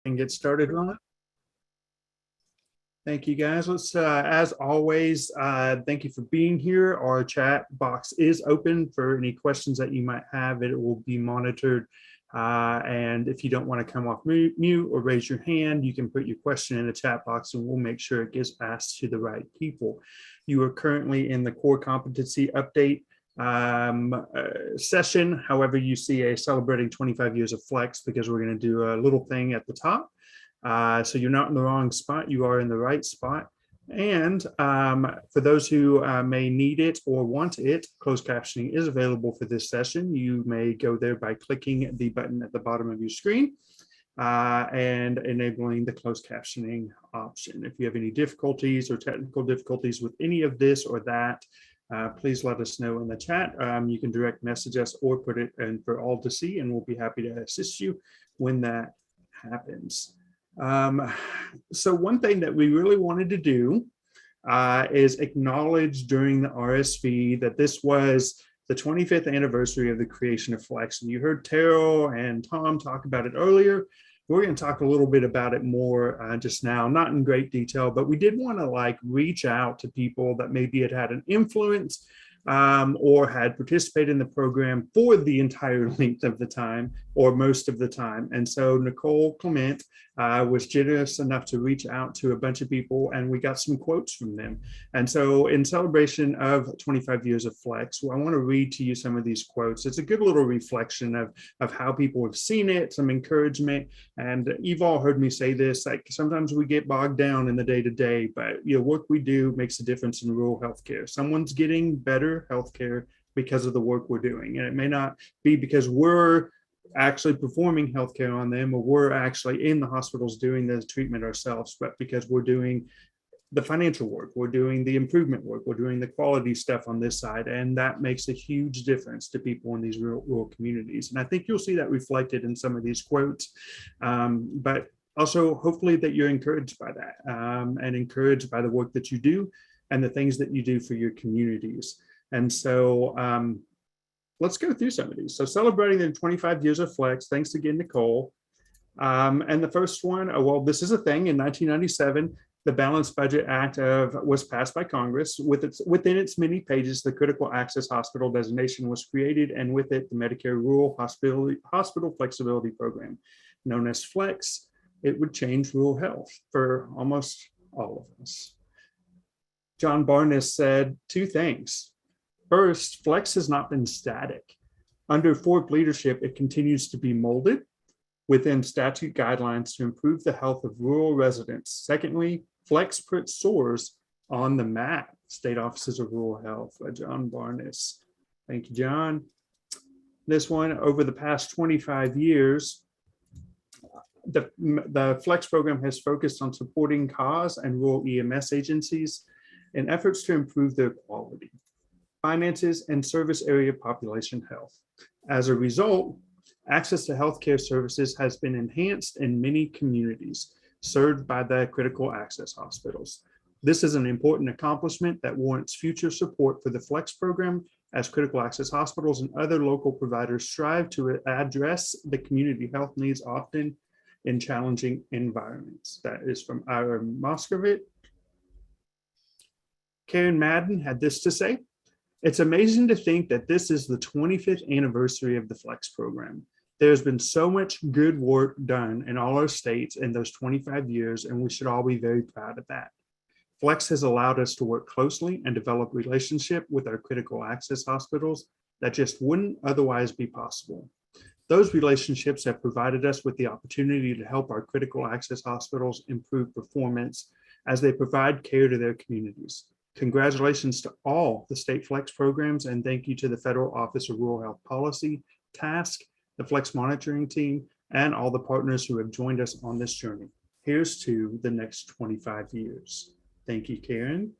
And get started on it. Thank you, guys. Let's, as always, thank you for being here. Our chat box is open for any questions that you might have. It will be monitored. And if you don't want to come off mute or raise your hand, you can put your question in the chat box and we'll make sure it gets asked to the right people. You are currently in the core competency update session. However, you see a celebrating 25 years of Flex because we're going to do a little thing at the top. So you're not in the wrong spot, you are in the right spot. And for those who may need it or want it, closed captioning is available for this session. You may go there by clicking the button at the bottom of your screen and enabling the closed captioning option. If you have any difficulties or technical difficulties with any of this or that, please let us know in the chat. You can direct message us or put it in for all to see, and we'll be happy to assist you when that happens. So one thing that we really wanted to do is acknowledge during the RSV that this was the 25th anniversary of the creation of Flex. And you heard Terrell and Tom talk about it earlier. We're going to talk a little bit about it more just now, not in great detail, but we did want to reach out to people that maybe had an influence or had participated in the program for the entire length of the time or most of the time. And so Nicole Clement was generous enough to reach out to a bunch of people, and we got some quotes from them. And so in celebration of 25 years of Flex, I want to read to you some of these quotes. It's a good little reflection of how people have seen it, some encouragement. And you've all heard me say this, sometimes we get bogged down in the day-to-day, but work we do makes a difference in rural healthcare. Someone's getting better healthcare because of the work we're doing. And it may not be because we're actually performing healthcare on them or we're actually in the hospitals doing the treatment ourselves, but because we're doing the financial work, we're doing the improvement work, we're doing the quality stuff on this side. And that makes a huge difference to people in these rural communities. And I think you'll see that reflected in some of these quotes, but also hopefully that you're encouraged by that and encouraged by the work that you do and the things that you do for your communities. And so let's go through some of these. So celebrating the 25 years of Flex, thanks again, Nicole. And the first one, well, this is a thing. In 1997, the Balanced Budget Act was passed by Congress. Within its many pages, the Critical Access Hospital designation was created, and with it, the Medicare Rural Hospital Flexibility Program, known as Flex. It would change rural health for almost all of us. John Barnes said two things. First, Flex has not been static. Under Ford leadership, it continues to be molded within statute guidelines to improve the health of rural residents. Secondly, Flex puts SOARs on the map, State Offices of Rural Health, by John Barnes. Thank you, John. This one, over the past 25 years, the Flex program has focused on supporting CAUSE and rural EMS agencies in efforts to improve their quality, finances, and service area population health. As a result, access to healthcare services has been enhanced in many communities served by the critical access hospitals. This is an important accomplishment that warrants future support for the Flex program as critical access hospitals and other local providers strive to address the community health needs often in challenging environments. That is from Ira Moskovitz. Karen Madden had this to say. It's amazing to think that this is the 25th anniversary of the Flex program. There's been so much good work done in all our states in those 25 years, and we should all be very proud of that. Flex has allowed us to work closely and develop relationship with our critical access hospitals that just wouldn't otherwise be possible. Those relationships have provided us with the opportunity to help our critical access hospitals improve performance as they provide care to their communities. Congratulations to all the state Flex programs, and thank you to the Federal Office of Rural Health Policy, TASC, the Flex monitoring team, and all the partners who have joined us on this journey. Here's to the next 25 years. Thank you, Karen.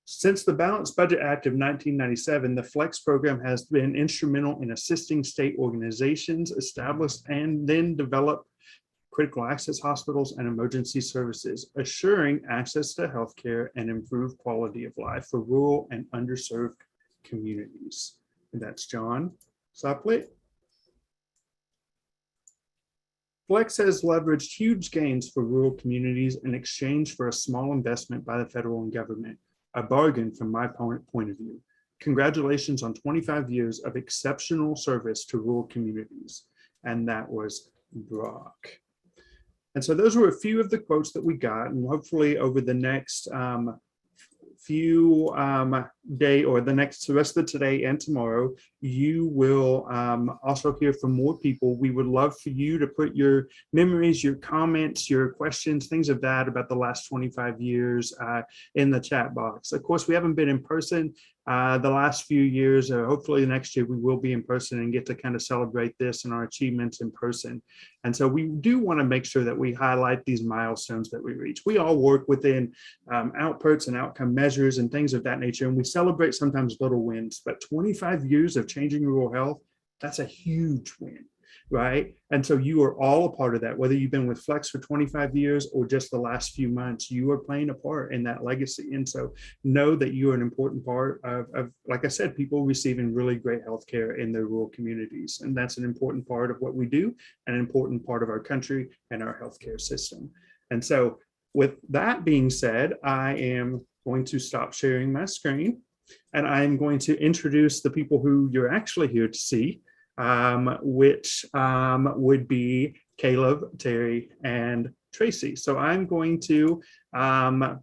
Since the Balanced Budget Act of 1997, the Flex program has been instrumental in assisting state organizations establish and then develop critical access hospitals and emergency services, assuring access to healthcare and improved quality of life for rural and underserved communities. And that's John Sopley. Flex has leveraged huge gains for rural communities in exchange for a small investment by the federal government, a bargain from my point of view. Congratulations on 25 years of exceptional service to rural communities. And that was Brock. And so those were a few of the quotes that we got, and hopefully over the next few day or the rest of today and tomorrow, you will also hear from more people. We would love for you to put your memories, your comments, your questions, things of that about the last 25 years in the chat box. Of course, we haven't been in person the last few years. Hopefully next year we will be in person and get to kind of celebrate this and our achievements in person. And so we do want to make sure that we highlight these milestones that we reach. We all work within outputs and outcome measures and things of that nature, and we celebrate sometimes little wins, but 25 years of changing rural health, that's a huge win, right? And so you are all a part of that, whether you've been with Flex for 25 years or just the last few months, you are playing a part in that legacy. And so know that you are an important part of, like I said, people receiving really great healthcare in their rural communities. And that's an important part of what we do, and an important part of our country and our healthcare system. And so with that being said, I am going to stop sharing my screen, and I'm going to introduce the people who you're actually here to see, which would be Caleb, Terry, and Tracy. So I'm going to,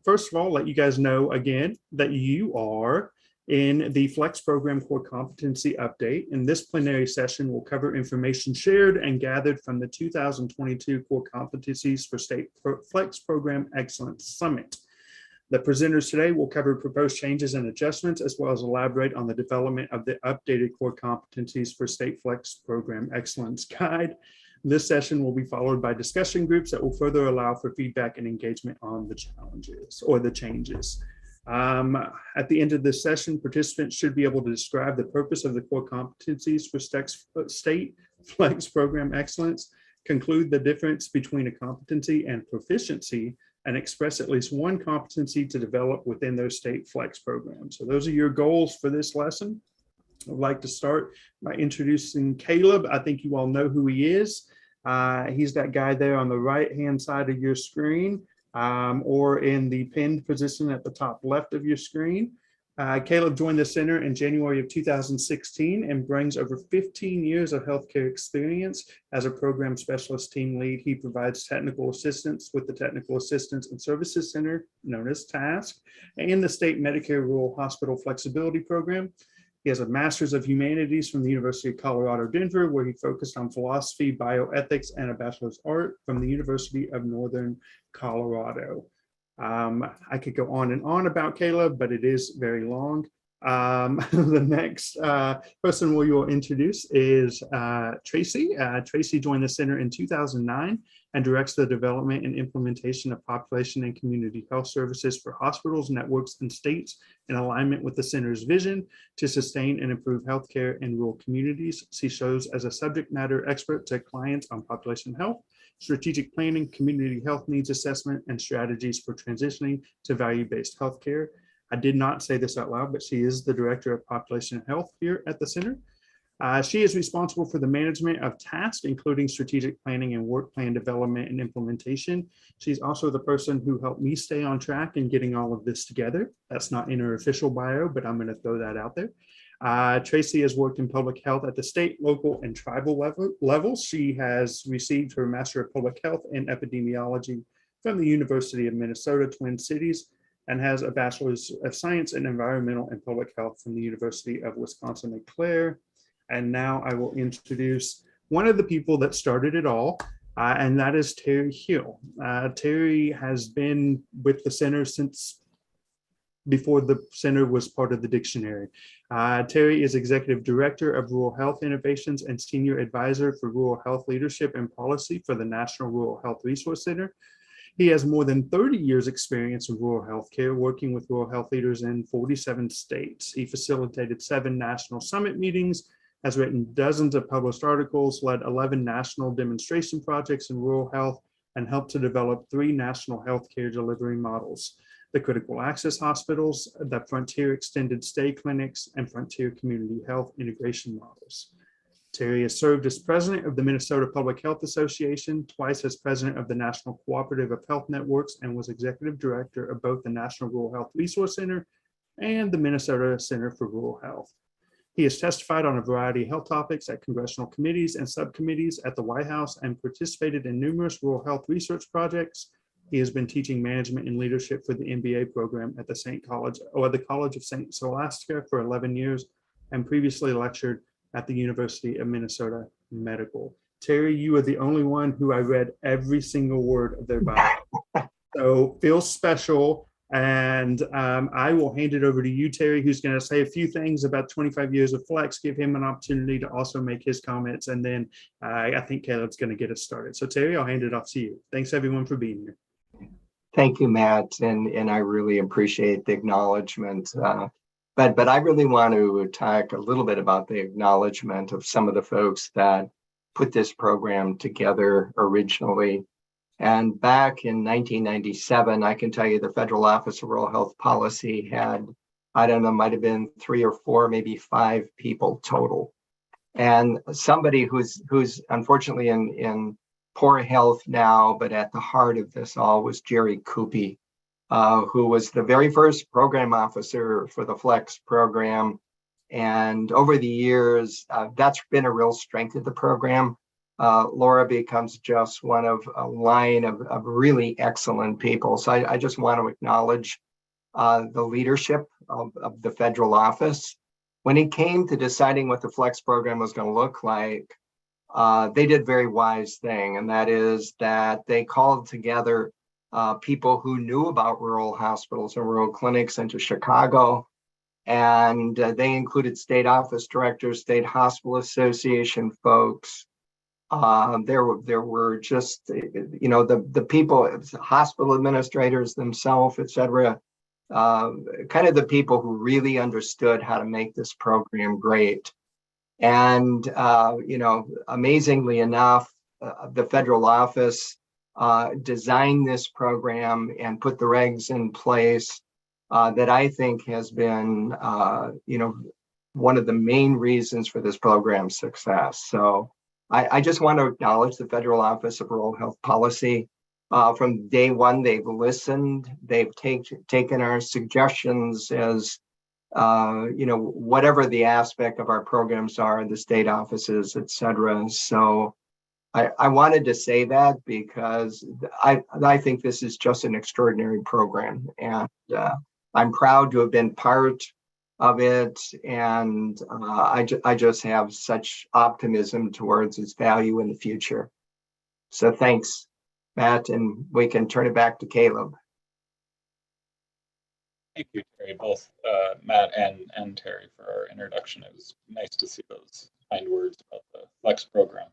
first of all, let you guys know again that you are in the Flex Program Core Competency Update. In this plenary session, we'll cover information shared and gathered from the 2022 Core Competencies for State Flex Program Excellence Summit. The presenters today will cover proposed changes and adjustments, as well as elaborate on the development of the updated Core Competencies for State Flex Program Excellence Guide. This session will be followed by discussion groups that will further allow for feedback and engagement on the challenges or the changes. At the end of this session, participants should be able to describe the purpose of the Core Competencies for State Flex Program Excellence, conclude the difference between a competency and proficiency, and express at least one competency to develop within those state flex programs. So those are your goals for this lesson. I'd like to start by introducing Caleb. I think you all know who he is. He's that guy there on the right-hand side of your screen, or in the pinned position at the top left of your screen. Caleb joined the center in January of 2016 and brings over 15 years of healthcare experience as a program specialist team lead. He provides technical assistance with the Technical Assistance and Services Center, known as TASK, and the State Medicare Rural Hospital Flexibility Program. He has a Master's of Humanities from the University of Colorado, Denver, where he focused on philosophy, bioethics, and a Bachelor's of Art from the University of Northern Colorado. I could go on and on about Caleb, but it is very long. The next person we will introduce is Tracy. Tracy joined the center in 2009 and directs the development and implementation of population and community health services for hospitals, networks, and states in alignment with the center's vision to sustain and improve healthcare in rural communities. She shows as a subject matter expert to clients on population health, strategic planning, community health needs assessment, and strategies for transitioning to value-based healthcare. I did not say this out loud, but she is the director of population health here at the center. She is responsible for the management of tasks, including strategic planning and work plan development and implementation. She's also the person who helped me stay on track in getting all of this together. That's not in her official bio, but I'm going to throw that out there. Tracy has worked in public health at the state, local, and tribal levels. She has received her Master of Public Health in Epidemiology from the University of Minnesota, Twin Cities, and has a Bachelor's of Science in Environmental and Public Health from the University of Wisconsin-Eau Claire. And now I will introduce one of the people that started it all, and that is Terry Hill. Terry has been with the center since before the center was part of the dictionary. Terry is Executive Director of Rural Health Innovations and Senior Advisor for Rural Health Leadership and Policy for the National Rural Health Resource Center. He has more than 30 years experience in rural healthcare, working with rural health leaders in 47 states. He facilitated 7 national summit meetings, has written dozens of published articles, led 11 national demonstration projects in rural health, and helped to develop 3 national healthcare delivery models: the critical access hospitals, the Frontier extended stay clinics, and Frontier community health integration models. Terry has served as president of the Minnesota Public Health Association, twice as president of the National Cooperative of Health Networks, and was executive director of both the National Rural Health Resource Center and the Minnesota Center for Rural Health. He has testified on a variety of health topics at congressional committees and subcommittees at the White House and participated in numerous rural health research projects. He has been teaching management and leadership for the MBA program at the College of St. Scholastica for 11 years, and previously lectured at the University of Minnesota Medical. Terry, you are the only one who I read every single word of their bio. So feel special. And I will hand it over to you, Terry, who's going to say a few things about 25 years of Flex, give him an opportunity to also make his comments. And then I think Caleb's going to get us started. So Terry, I'll hand it off to you. Thanks everyone for being here. Thank you, Matt. And I really appreciate the acknowledgement. But I really want to talk a little bit about the acknowledgement of some of the folks that put this program together originally. And back in 1997, I can tell you the Federal Office of Rural Health Policy had, I don't know, might have been 3 or 4, maybe 5 people total. And somebody who's unfortunately in poor health now, but at the heart of this all was Jerry Coopy, who was the very first program officer for the Flex program. And over the years, that's been a real strength of the program. Laura becomes just one of a line of really excellent people. So I just want to acknowledge the leadership of the federal office. When it came to deciding what the Flex program was going to look like, they did a very wise thing, and that is that they called together people who knew about rural hospitals and rural clinics into Chicago. And they included state office directors, state hospital association folks. There were just, the people, hospital administrators themselves, et cetera, kind of the people who really understood how to make this program great. And, amazingly enough, the federal office designed this program and put the regs in place that I think has been, one of the main reasons for this program's success. So I just want to acknowledge the Federal Office of Rural Health Policy. From day one, they've listened. They've taken our suggestions as, whatever the aspect of our programs are, the state offices, et cetera. So I wanted to say that because I think this is just an extraordinary program. And I'm proud to have been part of it, and I just have such optimism towards its value in the future. So thanks, Matt, and we can turn it back to Caleb. Thank you, Terry, both Matt and Terry for our introduction. It was nice to see those kind words about the Flex program.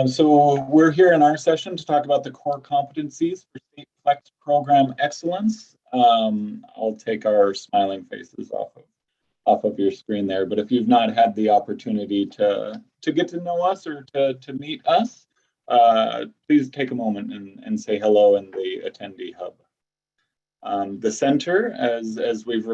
So we're here in our session to talk about the core competencies for state Flex program excellence. I'll take our smiling faces off of your screen there. But if you've not had the opportunity to get to know us or to meet us, please take a moment and say hello in the attendee hub. The center, as we've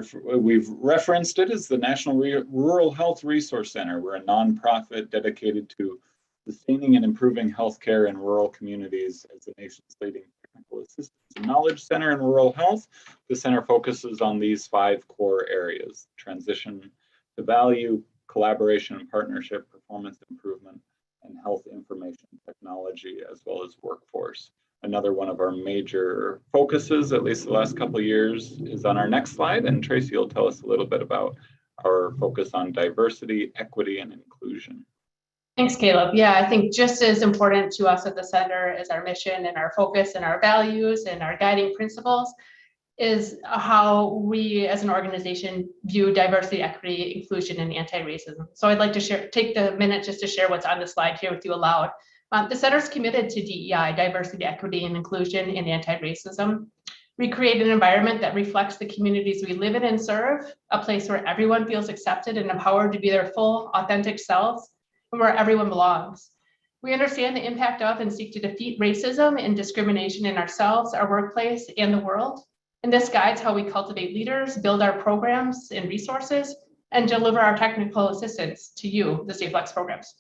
referenced it, is the National Rural Health Resource Center. We're a nonprofit dedicated to sustaining and improving healthcare in rural communities as the nation's leading technical assistance and knowledge center in rural health. The center focuses on these 5 core areas: transition to value, collaboration and partnership, performance improvement, and health information technology, as well as workforce. Another one of our major focuses, at least the last couple of years, is on our next slide, and Tracy will tell us a little bit about our focus on diversity, equity, and inclusion. Thanks, Caleb. Yeah, I think just as important to us at the center is our mission and our focus and our values and our guiding principles is how we as an organization view diversity, equity, inclusion, and anti-racism. So I'd like to take the minute just to share what's on the slide here with you aloud. The center is committed to DEI, diversity, equity, and inclusion, and anti-racism. We create an environment that reflects the communities we live in and serve, a place where everyone feels accepted and empowered to be their full, authentic selves, and where everyone belongs. We understand the impact of and seek to defeat racism and discrimination in ourselves, our workplace, and the world. And this guides how we cultivate leaders, build our programs and resources, and deliver our technical assistance to you, the State Flex programs.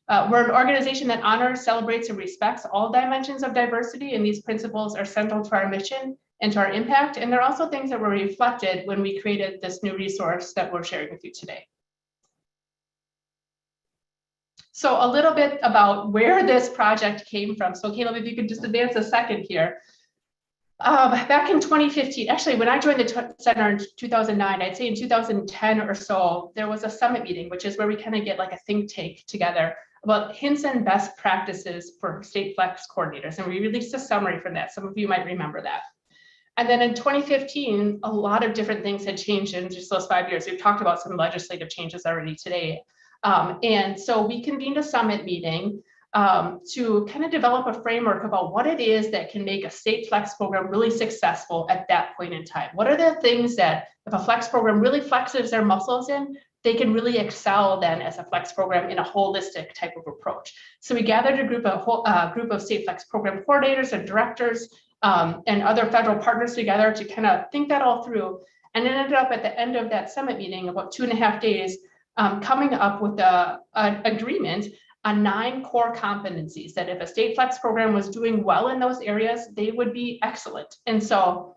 We're an organization that honors, celebrates, and respects all dimensions of diversity, and these principles are central to our mission and to our impact. And they're also things that were reflected when we created this new resource that we're sharing with you today. So a little bit about where this project came from. So Caleb, if you could just advance a second here. Back in 2015, actually, when I joined the center in 2009, I'd say in 2010 or so, there was a summit meeting, which is where we kind of get like a think tank together about hints and best practices for State Flex coordinators. And we released a summary from that. Some of you might remember that. And then in 2015, a lot of different things had changed in just those 5 years. We've talked about some legislative changes already today. And so we convened a summit meeting to kind of develop a framework about what it is that can make a State Flex program really successful at that point in time. What are the things that if a Flex program really flexes their muscles in, they can really excel then as a Flex program in a holistic type of approach. So we gathered a group of State Flex program coordinators and directors and other federal partners together to kind of think that all through. And it ended up at the end of that summit meeting, about 2.5 days, coming up with an agreement on 9 core competencies that if a State Flex program was doing well in those areas, they would be excellent. And so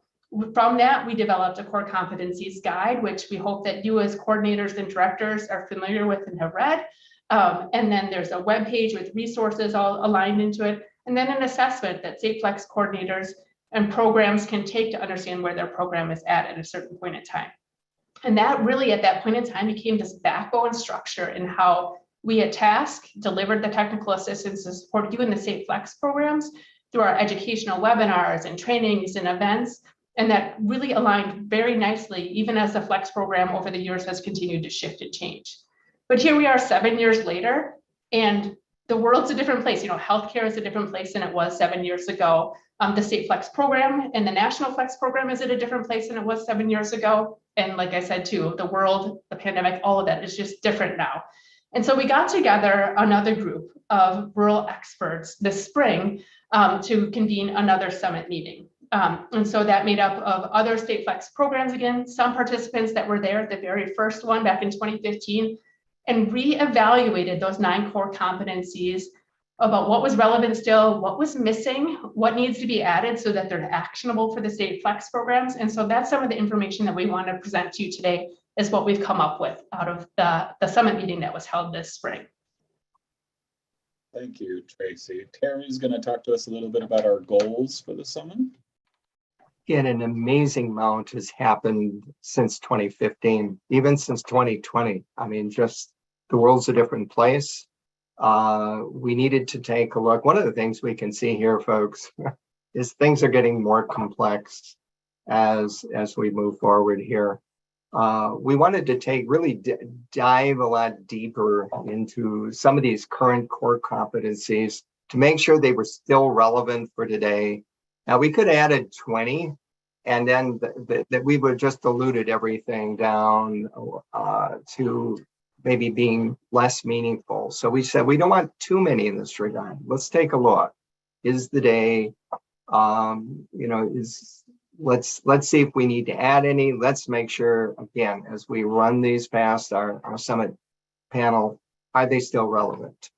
from that, we developed a core competencies guide, which we hope that you as coordinators and directors are familiar with and have read. And then there's a web page with resources all aligned into it. And then an assessment that State Flex coordinators and programs can take to understand where their program is at a certain point in time. And that really at that point in time became this backbone structure in how we at Task delivered the technical assistance to support you in the State Flex programs through our educational webinars and trainings and events. And that really aligned very nicely, even as the Flex program over the years has continued to shift and change. But here we are 7 years later, and the world's a different place. You know, healthcare is a different place than it was 7 years ago. The State Flex program and the National Flex program is at a different place than it was 7 years ago. And like I said, too, the world, the pandemic, all of that is just different now. And so we got together another group of rural experts this spring to convene another summit meeting. And so that made up of other State Flex programs, again, some participants that were there at the very first one back in 2015, and reevaluated those 9 core competencies about what was relevant still, what was missing, what needs to be added so that they're actionable for the State Flex programs. And so that's some of the information that we want to present to you today is what we've come up with out of the summit meeting that was held this spring. Thank you, Tracy. Terry's going to talk to us a little bit about our goals for the summit. Again, an amazing amount has happened since 2015, even since 2020. I mean, just the world's a different place. We needed to take a look. One of the things we can see here, folks, is things are getting more complex as we move forward here. We wanted to really dive a lot deeper into some of these current core competencies to make sure they were still relevant for today. Now, we could have added 20, and then that we would just diluted everything down to maybe being less meaningful. So we said, we don't want too many in this regard. Let's take a look. Is the day, let's see if we need to add any. Let's make sure, again, as we run these past our summit panel, are they still relevant?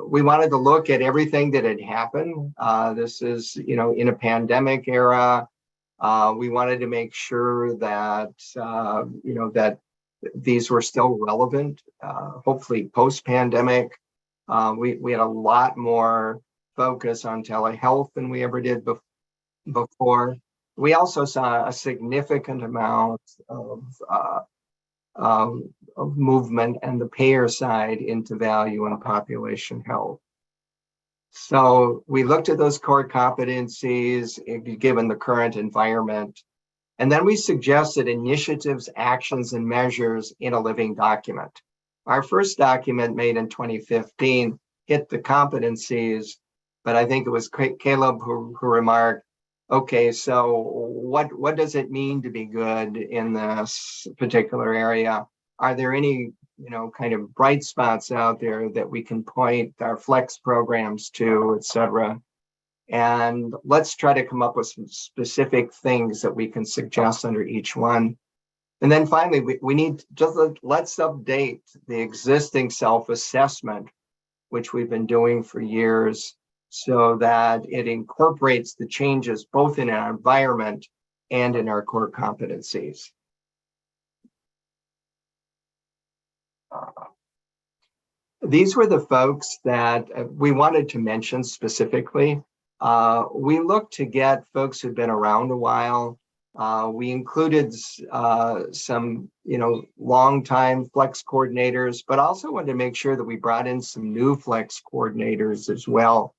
We wanted to look at everything that had happened. This is, in a pandemic era. We wanted to make sure that, that these were still relevant, hopefully post-pandemic. We had a lot more focus on telehealth than we ever did before. We also saw a significant amount of movement and the payer side into value and population health. So we looked at those core competencies given the current environment, and then we suggested initiatives, actions, and measures in a living document. Our first document made in 2015 hit the competencies, but I think it was Caleb who remarked, okay, so what does it mean to be good in this particular area? Are there any, kind of bright spots out there that we can point our flex programs to, et cetera? And let's try to come up with some specific things that we can suggest under each one. And then finally, we need just let's update the existing self-assessment, which we've been doing for years, so that it incorporates the changes both in our environment and in our core competencies. These were the folks that we wanted to mention specifically. We looked to get folks who'd been around a while. We included some, longtime flex coordinators, but also wanted to make sure that we brought in some new flex coordinators as well.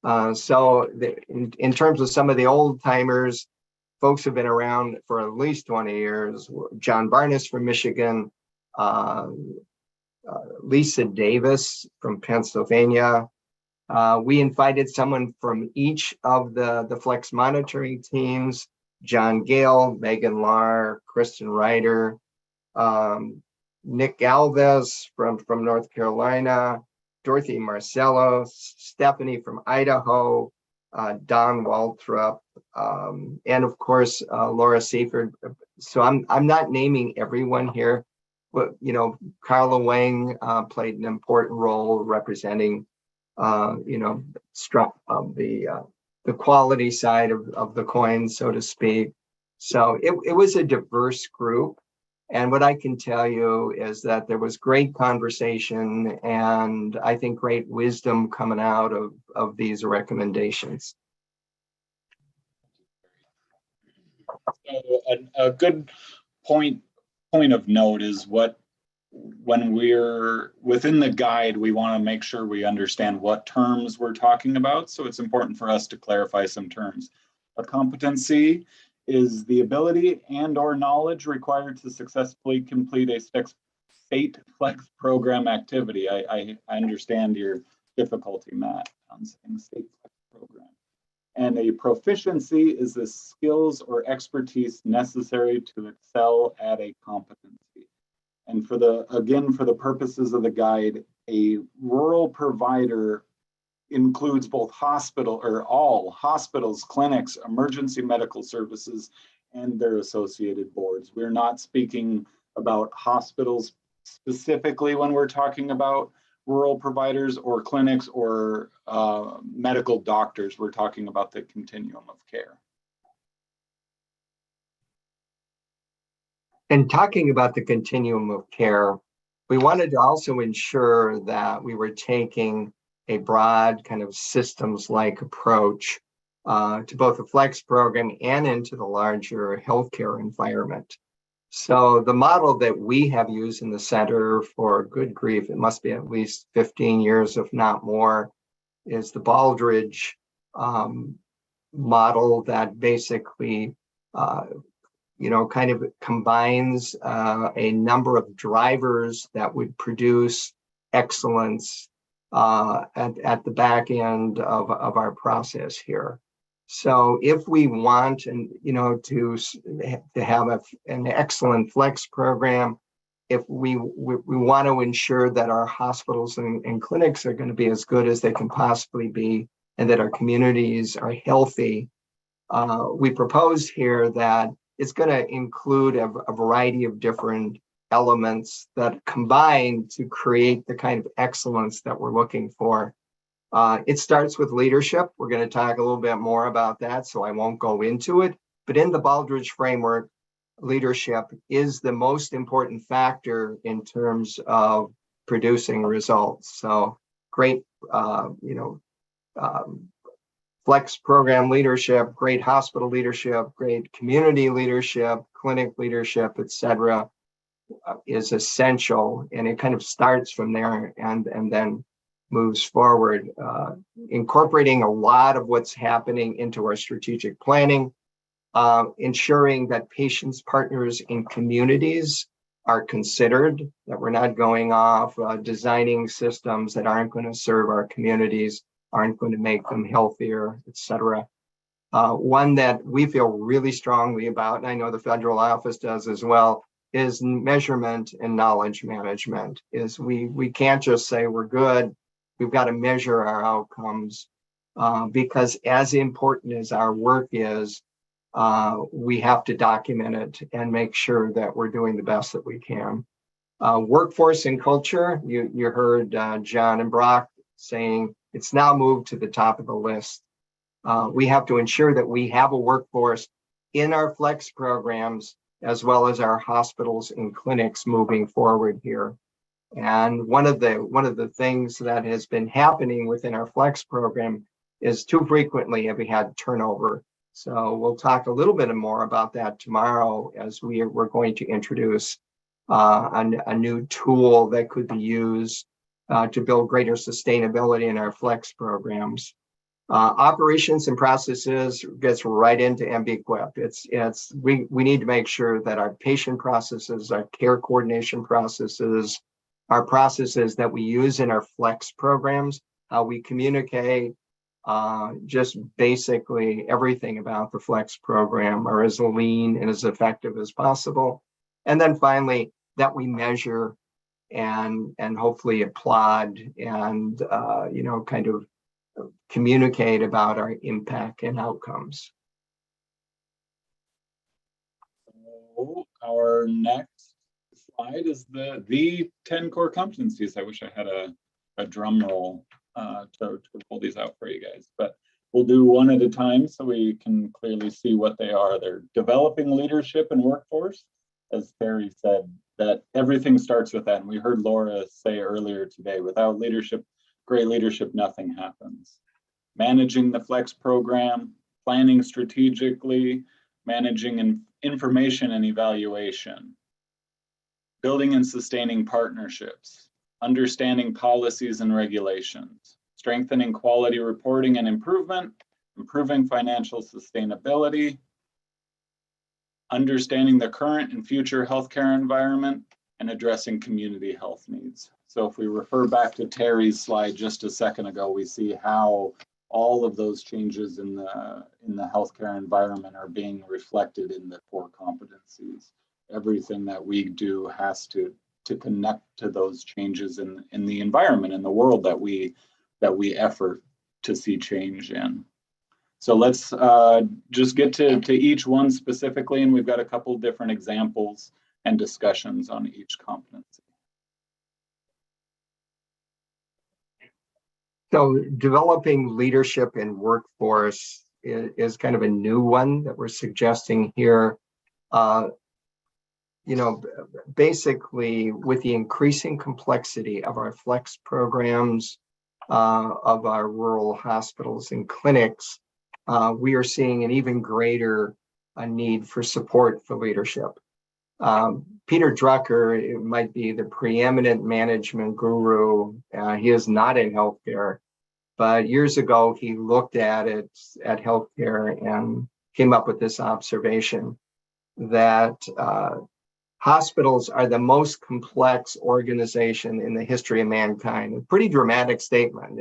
In terms of some of the old timers, folks have been around for at least 20 years. John Barnes from Michigan, Lisa Davis from Pennsylvania. We invited someone from each of the flex monitoring teams: John Gale, Megan Lahr, Kristen Ryder, Nick Alves from North Carolina, Dorothy Marcello, Stephanie from Idaho, Don Waltrip, and of course Laura Seifert. So I'm not naming everyone here, but Carla Wang played an important role representing the quality side of the coin, so to speak. So it was a diverse group. And what I can tell you is that there was great conversation and I think great wisdom coming out of these recommendations. So a good point of note is when we're within the guide, we want to make sure we understand what terms we're talking about. So it's important for us to clarify some terms. A competency is the ability and/or knowledge required to successfully complete a state flex program activity. I understand your difficulty, Matt, on saying state flex program. And a proficiency is the skills or expertise necessary to excel at a competency. And for the purposes of the guide, a rural provider includes both all hospitals, clinics, emergency medical services, and their associated boards. We're not speaking about hospitals specifically when we're talking about rural providers or clinics or medical doctors. We're talking about the continuum of care. And talking about the continuum of care, we wanted to also ensure that we were taking a broad kind of systems-like approach to both the flex program and into the larger healthcare environment. So the model that we have used in the center for good grief, it must be at least 15 years, if not more, is the Baldrige model that basically kind of combines a number of drivers that would produce excellence at the back end of our process here. So if we want to have an excellent flex program, if we want to ensure that our hospitals and clinics are going to be as good as they can possibly be, and that our communities are healthy, we propose here that it's going to include a variety of different elements that combine to create the kind of excellence that we're looking for. It starts with leadership. We're going to talk a little bit more about that, so I won't go into it. But in the Baldrige framework, leadership is the most important factor in terms of producing results. So great, flex program leadership, great hospital leadership, great community leadership, clinic leadership, et cetera, is essential. And it kind of starts from there and then moves forward, incorporating a lot of what's happening into our strategic planning, ensuring that patients, partners, and communities are considered, that we're not going off designing systems that aren't going to serve our communities, aren't going to make them healthier, et cetera. One that we feel really strongly about, and I know the federal office does as well, is measurement and knowledge management. Is we can't just say we're good, we've got to measure our outcomes, because as important as our work is, we have to document it and make sure that we're doing the best that we can. Workforce and culture, you heard John and Brock saying it's now moved to the top of the list. We have to ensure that we have a workforce in our flex programs as well as our hospitals and clinics moving forward here. And one of the things that has been happening within our flex program is too frequently have we had turnover. So we'll talk a little bit more about that tomorrow as we're going to introduce a new tool that could be used to build greater sustainability in our flex programs. Operations and processes gets right into MBQuip. We need to make sure that our patient processes, our care coordination processes, our processes that we use in our flex programs, how we communicate, just basically everything about the flex program are as lean and as effective as possible. And then finally, that we measure and hopefully applaud and kind of communicate about our impact and outcomes. So our next slide is the 10 core competencies. I wish I had a drum roll to pull these out for you guys, but we'll do one at a time so we can clearly see what they are. They're developing leadership and workforce, as Terry said, that everything starts with that. And we heard Laura say earlier today, without leadership, great leadership, nothing happens. Managing the flex program, planning strategically, managing information and evaluation, building and sustaining partnerships, understanding policies and regulations, strengthening quality reporting and improvement, improving financial sustainability, understanding the current and future healthcare environment, and addressing community health needs. So if we refer back to Terry's slide just a second ago, we see how all of those changes in the healthcare environment are being reflected in the core competencies. Everything that we do has to connect to those changes in the environment, in the world that we effort to see change in. So let's just get to each one specifically, and we've got a couple different examples and discussions on each competency. So developing leadership and workforce is kind of a new one that we're suggesting here. Basically with the increasing complexity of our flex programs, of our rural hospitals and clinics, we are seeing an even greater need for support for leadership. Peter Drucker might be the preeminent management guru. He is not in healthcare, but years ago he looked at healthcare and came up with this observation that hospitals are the most complex organization in the history of mankind. A pretty dramatic statement,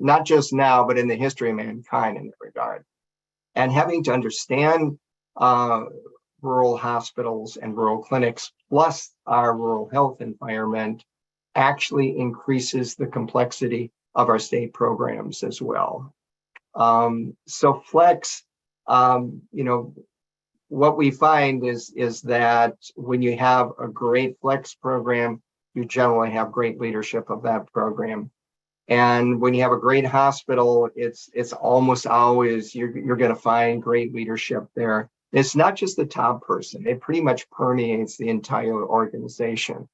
not just now, but in the history of mankind in that regard. And having to understand rural hospitals and rural clinics, plus our rural health environment, actually increases the complexity of our state programs as well. So flex, what we find is that when you have a great flex program, you generally have great leadership of that program. And when you have a great hospital, it's almost always you're going to find great leadership there. It's not just the top person, it pretty much permeates the entire organization.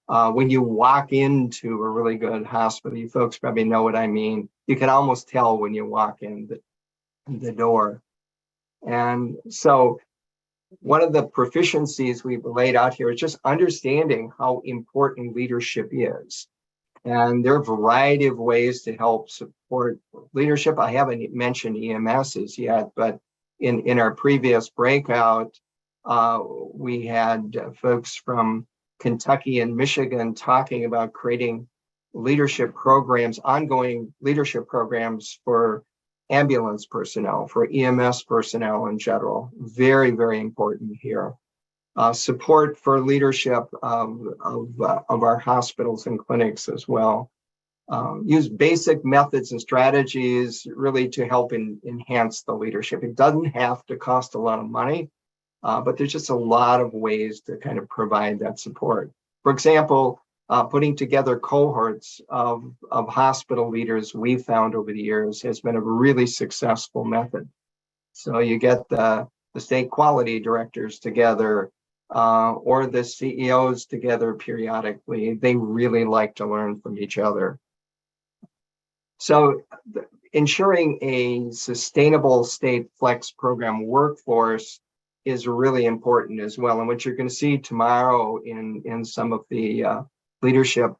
When you walk into a really good hospital, you folks probably know what I mean. You can almost tell when you walk in the door. And so one of the proficiencies we've laid out here is just understanding how important leadership is. And there are a variety of ways to help support leadership. I haven't mentioned EMSs yet, but in our previous breakout, we had folks from Kentucky and Michigan talking about creating leadership programs, ongoing leadership programs for ambulance personnel, for EMS personnel in general. Very, very important here. Support for leadership of our hospitals and clinics as well. use basic methods and strategies really to help enhance the leadership. It doesn't have to cost a lot of money, but there's just a lot of ways to kind of provide that support. For example, putting together cohorts of hospital leaders we've found over the years has been a really successful method. So you get the state quality directors together or the CEOs together periodically. They really like to learn from each other. So ensuring a sustainable state flex program workforce is really important as well. And what you're going to see tomorrow in some of the leadership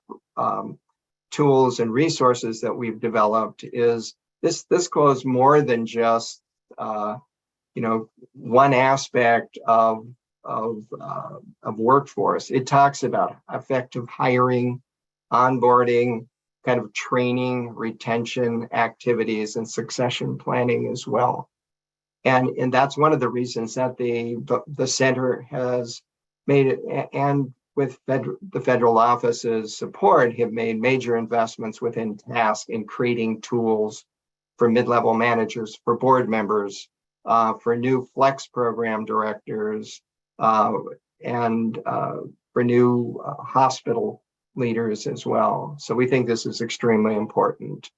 tools and resources that we've developed is this goes more than just one aspect of workforce. It talks about effective hiring, onboarding, kind of training, retention activities, and succession planning as well. And that's one of the reasons that the center has made it, and with the federal office's support, have made major investments within TASK in creating tools for mid-level managers, for board members, for new flex program directors, and for new hospital leaders as well. So we think this is extremely important.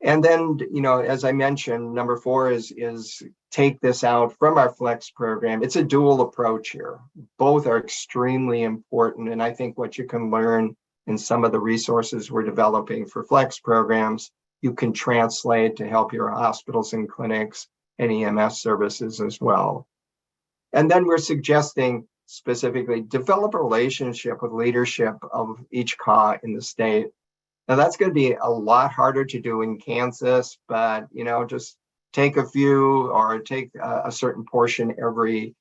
And then, as I mentioned, number 4 is take this out from our flex program. It's a dual approach here. Both are extremely important. And I think what you can learn in some of the resources we're developing for flex programs, you can translate to help your hospitals and clinics and EMS services as well. And then we're suggesting specifically develop a relationship with leadership of each CAW in the state. Now that's going to be a lot harder to do in Kansas, but just take a few or take a certain portion every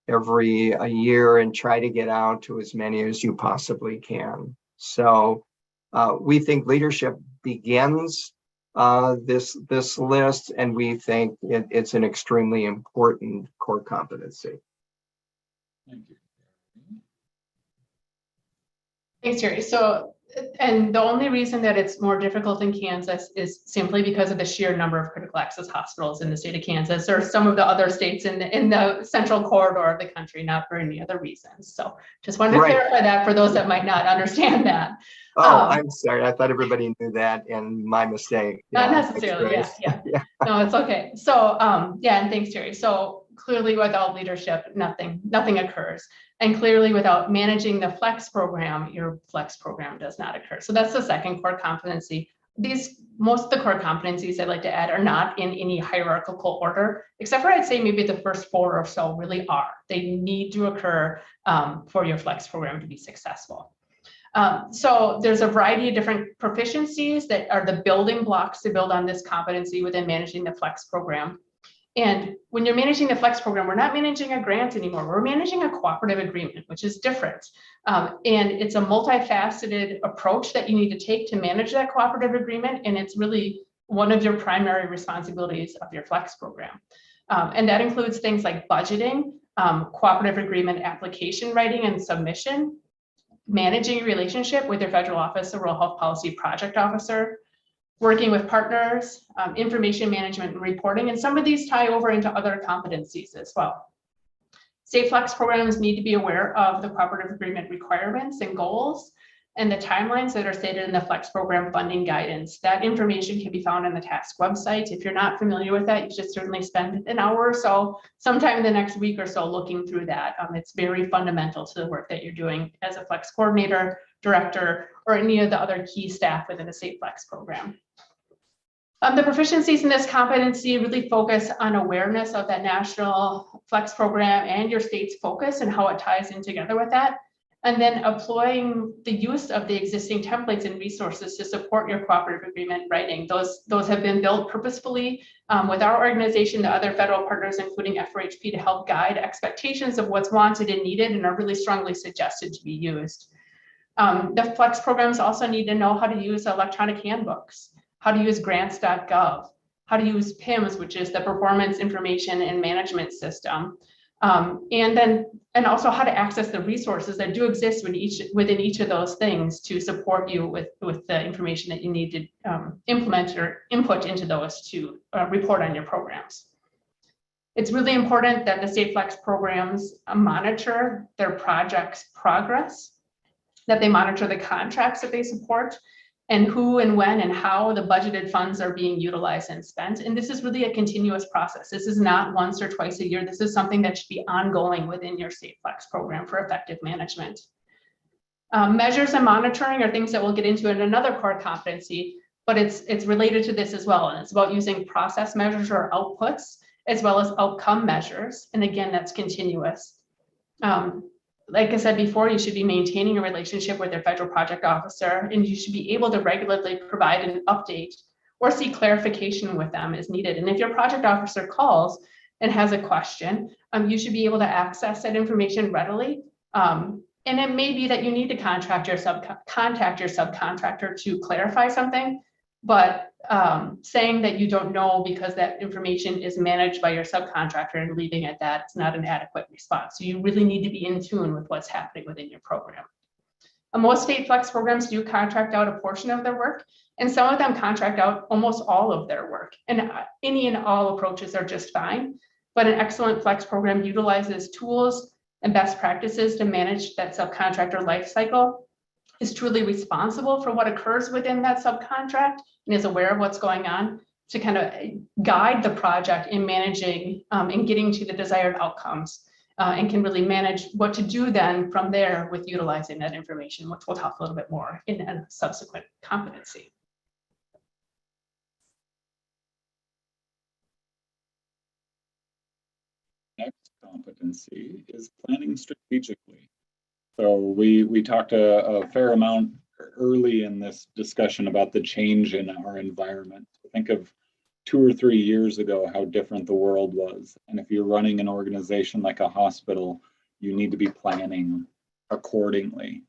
year and try to get out to as many as you possibly can. So we think leadership begins this list, and we think it's an extremely important core competency. Thank you. Thanks, Terry. So, and the only reason that it's more difficult in Kansas is simply because of the sheer number of critical access hospitals in the state of Kansas, or some of the other states in the central corridor of the country, not for any other reasons. So just wanted to clarify that for those that might not understand that. Oh, I'm sorry. I thought everybody knew that, and my mistake. Not necessarily. Yeah. No, it's okay. So, yeah, and thanks, Terry. So clearly, without leadership, nothing occurs. And clearly, without managing the flex program, your flex program does not occur. So that's the second core competency. Most of the core competencies I'd like to add are not in any hierarchical order, except for I'd say maybe the first 4 or so really are. They need to occur for your flex program to be successful. So there's a variety of different proficiencies that are the building blocks to build on this competency within managing the flex program. And when you're managing the flex program, we're not managing a grant anymore. We're managing a cooperative agreement, which is different. And it's a multifaceted approach that you need to take to manage that cooperative agreement. And it's really one of your primary responsibilities of your flex program. And that includes things like budgeting, cooperative agreement application writing and submission, managing a relationship with your federal office of rural health policy project officer, working with partners, information management and reporting, and some of these tie over into other competencies as well. State flex programs need to be aware of the cooperative agreement requirements and goals and the timelines that are stated in the flex program funding guidance. That information can be found on the TASK website. If you're not familiar with that, you should certainly spend an hour or so, sometime in the next week or so, looking through that. It's very fundamental to the work that you're doing as a flex coordinator, director, or any of the other key staff within the state flex program. The proficiencies in this competency really focus on awareness of that national flex program and your state's focus and how it ties in together with that. And then employing the use of the existing templates and resources to support your cooperative agreement writing. Those have been built purposefully with our organization, the other federal partners, including FRHP, to help guide expectations of what's wanted and needed, and are really strongly suggested to be used. The flex programs also need to know how to use electronic handbooks, how to use grants.gov, how to use PIMS, which is the Performance Information and Management System, And also how to access the resources that do exist within each of those things to support you with the information that you need to implement or input into those to report on your programs. It's really important that the state flex programs monitor their project's progress, that they monitor the contracts that they support, and who and when and how the budgeted funds are being utilized and spent. And this is really a continuous process. This is not once or twice a year. This is something that should be ongoing within your state flex program for effective management. Measures and monitoring are things that we'll get into in another core competency, but it's related to this as well. And it's about using process measures or outputs, as well as outcome measures. And again, that's continuous. Like I said before, you should be maintaining a relationship with your federal project officer, and you should be able to regularly provide an update or seek clarification with them as needed. And if your project officer calls and has a question, you should be able to access that information readily. And it may be that you need to contact your subcontractor to clarify something, but saying that you don't know because that information is managed by your subcontractor and leaving it at that, it's not an adequate response. So you really need to be in tune with what's happening within your program. Most state flex programs do contract out a portion of their work, and some of them contract out almost all of their work. And any and all approaches are just fine, but an excellent flex program utilizes tools and best practices to manage that subcontractor life cycle, is truly responsible for what occurs within that subcontract and is aware of what's going on to kind of guide the project in managing and getting to the desired outcomes, and can really manage what to do then from there with utilizing that information, which we'll talk a little bit more in a subsequent competency. Next competency is planning strategically. So we talked a fair amount early in this discussion about the change in our environment. Think of 2 or 3 years ago, how different the world was. And if you're running an organization like a hospital, you need to be planning accordingly.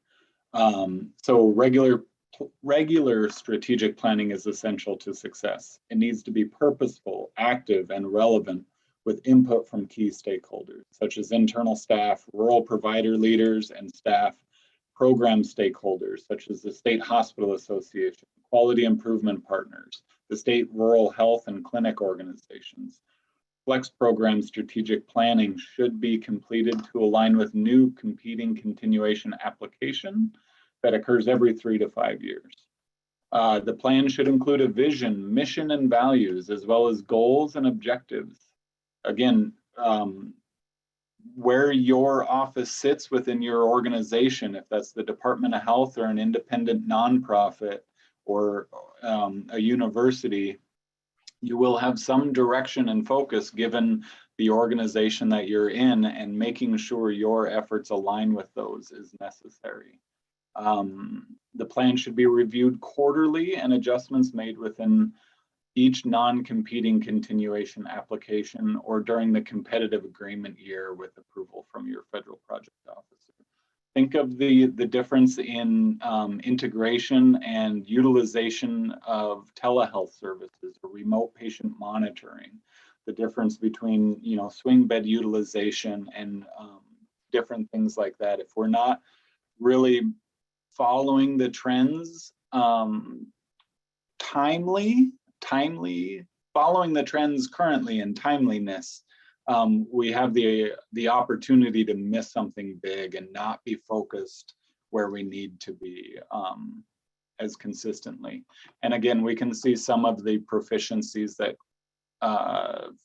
So regular strategic planning is essential to success. It needs to be purposeful, active, and relevant, with input from key stakeholders, such as internal staff, rural provider leaders and staff, program stakeholders, such as the State Hospital Association, quality improvement partners, the state rural health and clinic organizations. Flex program strategic planning should be completed to align with new competing continuation application that occurs every 3 to 5 years. The plan should include a vision, mission, and values, as well as goals and objectives. Again, where your office sits within your organization, if that's the Department of Health or an independent nonprofit or a university, you will have some direction and focus given the organization that you're in, and making sure your efforts align with those is necessary. The plan should be reviewed quarterly and adjustments made within each non-competing continuation application or during the competitive agreement year with approval from your federal project officer. Think of the difference in integration and utilization of telehealth services or remote patient monitoring, the difference between swing bed utilization and different things like that. If we're not really following the trends following the trends currently in timeliness, we have the opportunity to miss something big and not be focused where we need to be as consistently. And again, we can see some of the proficiencies that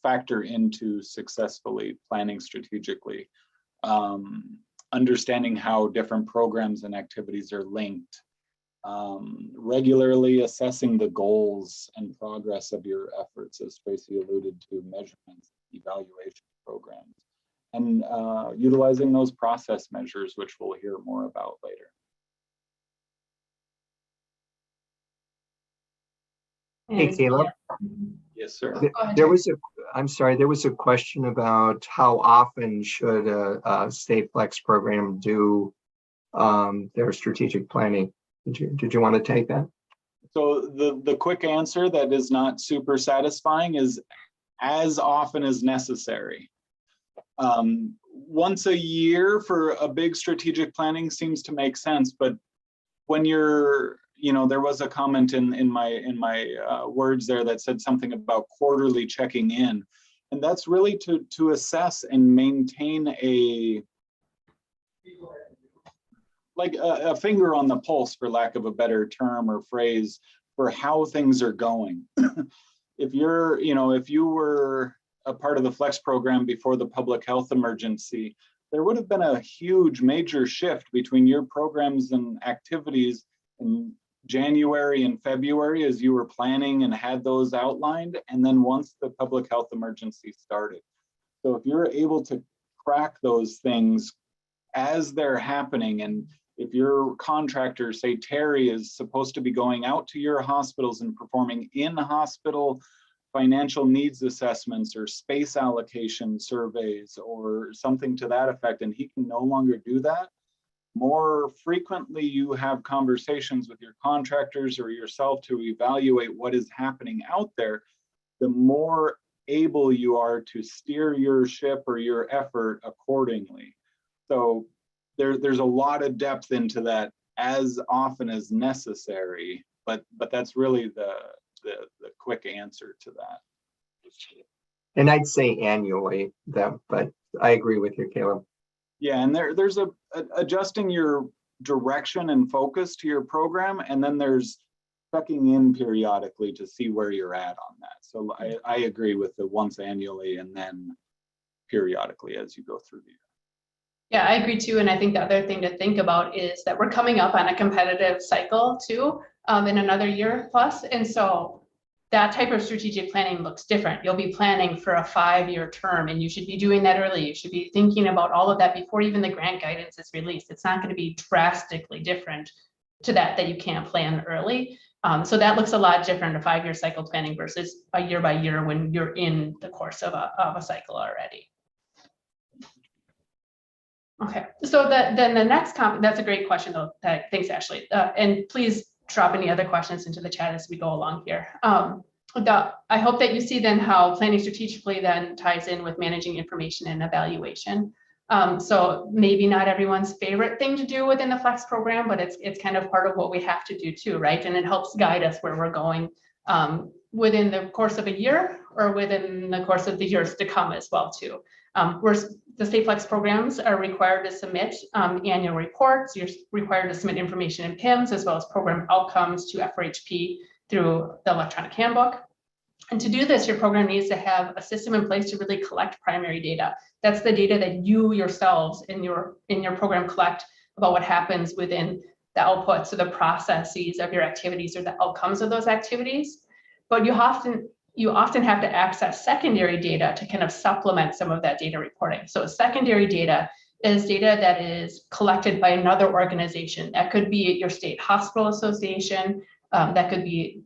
factor into successfully planning strategically. Understanding how different programs and activities are linked. Regularly assessing the goals and progress of your efforts, as Tracy alluded to, measurements, evaluation programs, and utilizing those process measures, which we'll hear more about later. Hey, Caleb. Yes, sir. There was a question about how often should a state flex program do their strategic planning. Did you want to take that? So the quick answer that is not super satisfying is as often as necessary. Once a year for a big strategic planning seems to make sense, but when you're, there was a comment in my words there that said something about quarterly checking in, and that's really to assess and maintain a finger on the pulse, for lack of a better term or phrase, for how things are going. If you were a part of the Flex program before the public health emergency, there would have been a huge major shift between your programs and activities in January and February as you were planning and had those outlined, and then once the public health emergency started. So if you're able to crack those things as they're happening, and if your contractor, say Terry, is supposed to be going out to your hospitals and performing in-hospital financial needs assessments or space allocation surveys or something to that effect, and he can no longer do that, more frequently you have conversations with your contractors or yourself to evaluate what is happening out there, the more able you are to steer your ship or your effort accordingly. So there's a lot of depth into that as often as necessary, but that's really the quick answer to that. And I'd say annually, but I agree with you, Caleb. Yeah, and there's adjusting your direction and focus to your program, and then there's checking in periodically to see where you're at on that. So I agree with the once annually and then periodically as you go through the year. Yeah, I agree too. And I think the other thing to think about is that we're coming up on a competitive cycle too, in another year plus. And so that type of strategic planning looks different. You'll be planning for a 5-year term, and you should be doing that early. You should be thinking about all of that before even the grant guidance is released. It's not going to be drastically different to that you can't plan early. So that looks a lot different, a 5-year cycle planning versus a year by year when you're in the course of a cycle already. Okay, so then the next that's a great question though. Thanks, Ashley. And please drop any other questions into the chat as we go along here. I hope that you see then how planning strategically then ties in with managing information and evaluation. So maybe not everyone's favorite thing to do within the Flex program, but it's kind of part of what we have to do too, right? And it helps guide us where we're going within the course of a year or within the course of the years to come as well too. The state Flex programs are required to submit annual reports. You're required to submit information in PIMS as well as program outcomes to FRHP through the electronic handbook. And to do this, your program needs to have a system in place to really collect primary data. That's the data that you yourselves in your program collect about what happens within the outputs or the processes of your activities or the outcomes of those activities. But you often have to access secondary data to kind of supplement some of that data reporting. So secondary data is data that is collected by another organization. That could be your state hospital association. That could be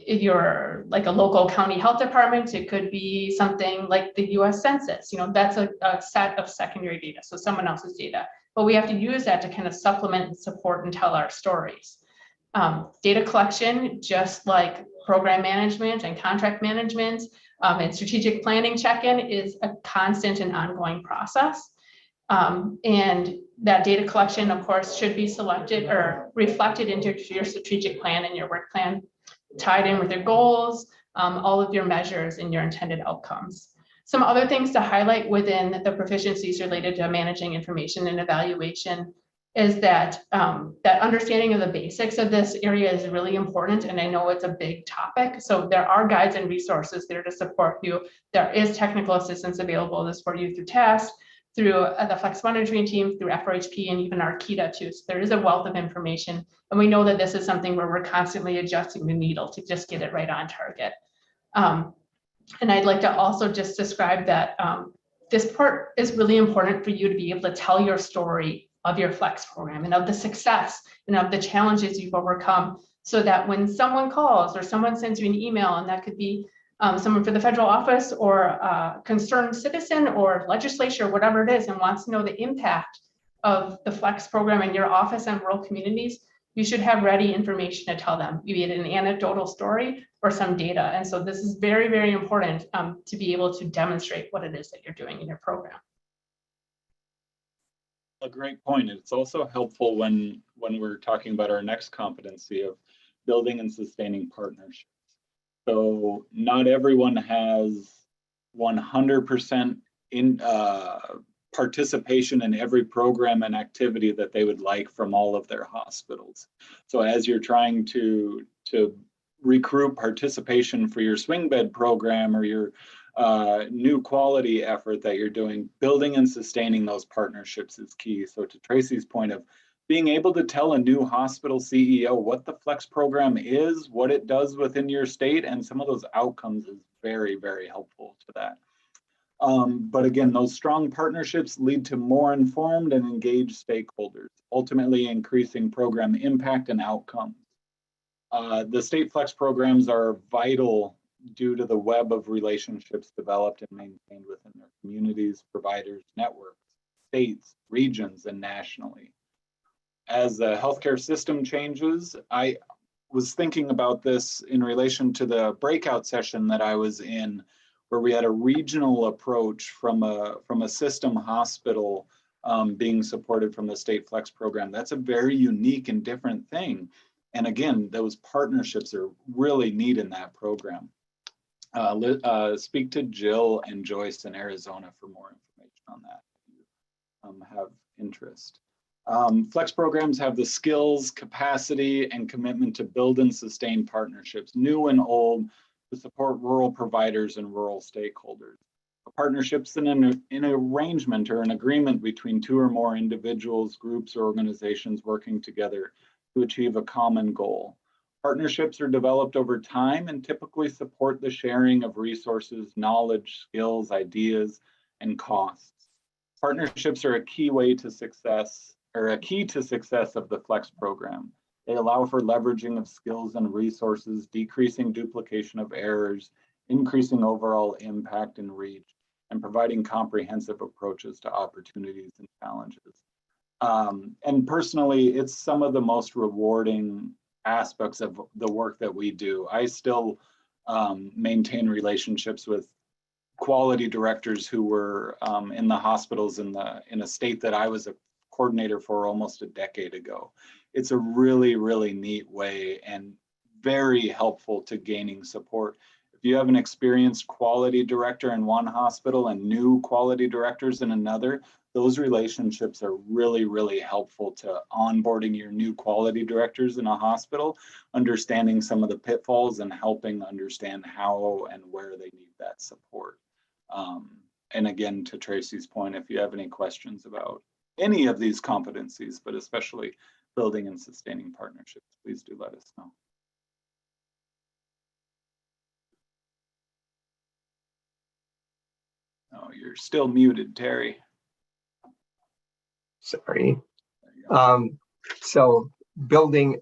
your like a local county health department. It could be something like the US Census. That's a set of secondary data, so someone else's data. But we have to use that to kind of supplement and support and tell our stories. Data collection, just like program management and contract management and strategic planning check-in, is a constant and ongoing process. And that data collection, of course, should be selected or reflected into your strategic plan and your work plan, tied in with your goals, all of your measures and your intended outcomes. Some other things to highlight within the proficiencies related to managing information and evaluation is that that understanding of the basics of this area is really important, and I know it's a big topic. So there are guides and resources there to support you. There is technical assistance available to support you through TASK, through the Flex monitoring team, through FRHP, and even our KETA too. So there is a wealth of information, and we know that this is something where we're constantly adjusting the needle to just get it right on target. And I'd like to also just describe that this part is really important for you to be able to tell your story of your Flex program and of the success and of the challenges you've overcome, so that when someone calls or someone sends you an email, and that could be someone for the federal office or a concerned citizen or legislature, whatever it is, and wants to know the impact of the Flex program in your office and rural communities, you should have ready information to tell them, be it an anecdotal story or some data. And so this is very, very important to be able to demonstrate what it is that you're doing in your program. A great point. It's also helpful when we're talking about our next competency of building and sustaining partnerships. So not everyone has 100% in participation in every program and activity that they would like from all of their hospitals. So as you're trying to recruit participation for your swing bed program or your new quality effort that you're doing, building and sustaining those partnerships is key. So to Tracy's point of being able to tell a new hospital CEO what the Flex program is, what it does within your state, and some of those outcomes is very, very helpful to that. But again, those strong partnerships lead to more informed and engaged stakeholders, ultimately increasing program impact and outcomes. The state Flex programs are vital due to the web of relationships developed and maintained within their communities, providers, networks, states, regions, and nationally. As the healthcare system changes, I was thinking about this in relation to the breakout session that I was in, where we had a regional approach from a system hospital being supported from the state Flex program. That's a very unique and different thing. And again, those partnerships are really neat in that program. Speak to Jill and Joyce in Arizona for more information on that if you have interest. Flex programs have the skills, capacity, and commitment to build and sustain partnerships, new and old, to support rural providers and rural stakeholders. A partnership's an arrangement or an agreement between two or more individuals, groups, or organizations working together to achieve a common goal. Partnerships are developed over time and typically support the sharing of resources, knowledge, skills, ideas, and costs. Partnerships are a key way to success, or a key to success of the Flex program. They allow for leveraging of skills and resources, decreasing duplication of errors, increasing overall impact and reach, and providing comprehensive approaches to opportunities and challenges. And personally, it's some of the most rewarding aspects of the work that we do. I still maintain relationships with quality directors who were in the hospitals in a state that I was a coordinator for almost a decade ago. It's a really, really neat way and very helpful to gaining support. If you have an experienced quality director in one hospital and new quality directors in another, those relationships are really, really helpful to onboarding your new quality directors in a hospital, understanding some of the pitfalls and helping understand how and where they need that support. And again, to Tracy's point, if you have any questions about any of these competencies, but especially building and sustaining partnerships, please do let us know. Oh, you're still muted, Terry. Sorry. So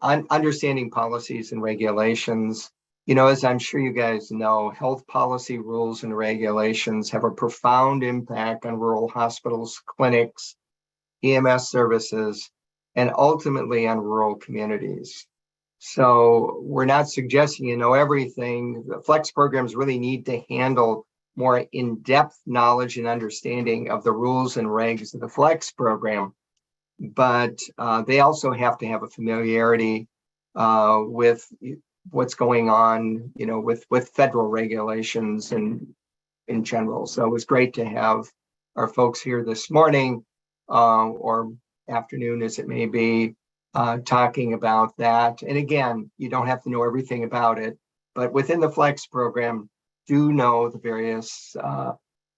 understanding policies and regulations, you know, as I'm sure you guys know, health policy rules and regulations have a profound impact on rural hospitals, clinics, EMS services, and ultimately on rural communities. So we're not suggesting you know everything. The Flex programs really need to handle more in-depth knowledge and understanding of the rules and regs of the Flex program, but they also have to have a familiarity with what's going on, you know, with federal regulations and in general. So it was great to have our folks here this morning or afternoon as it may be, talking about that. And again, you don't have to know everything about it, but within the Flex program, do know the various